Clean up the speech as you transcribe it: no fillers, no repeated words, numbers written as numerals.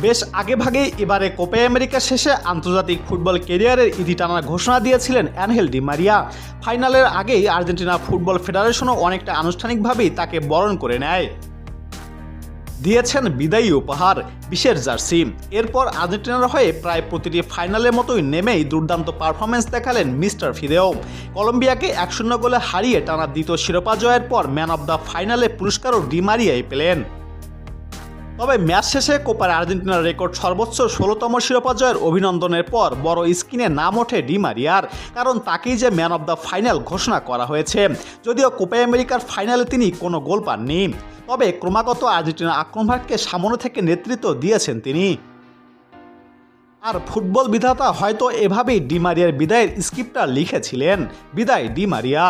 বেশ আগেভাগেই এবারে Copa America শেষে আন্তর্জাতিক ফুটবল ক্যারিয়ারের ইতি টানার ঘোষণা দিয়েছিলেন অ্যানহেল ডি মারিয়া। ফাইনালের আগেই আর্জেন্টিনা ফুটবল ফেডারেশনও অনেকটা আনুষ্ঠানিকভাবেই তাকে বরণ করে নেয়, দিয়েছেন বিদায়ী উপহার বিশেষ জার্সি। এরপর আর্জেন্টিনার হয়ে প্রায় প্রতিটি ফাইনালের মতোই নেমেই দুর্দান্ত পারফরমেন্স দেখালেন মিস্টার ফিদেও। কলম্বিয়াকে 1-0 গোলে হারিয়ে টানা দ্বিতীয় শিরোপা জয়ের পর ম্যান অব দ্য ফাইনালে পুরস্কারও ডি মারিয়াই পেলেন। তবে ম্যাচ শেষে কোপার আর্জেন্টিনার রেকর্ড সর্বোচ্চ 16তম শিরোপা জয়ের অভিনন্দনের পর বড় স্ক্রিনে নাম ওঠে ডি মারিয়ার, কারণ তাকেই যে ম্যান অব দ্য ফাইনাল ঘোষণা করা হয়েছে। যদিও কোপা আমেরিকার ফাইনালে তিনি কোনো গোল পাননি, তবে ক্রমাগত আর্জেন্টিনা আক্রমণভাগকে সামনে থেকে নেতৃত্ব দিয়েছেন তিনি। আর ফুটবল বিধাতা হয়তো এভাবেই ডি মারিয়ার বিদায়ের স্ক্রিপ্টটা লিখেছিলেন। বিদায় ডি মারিয়া।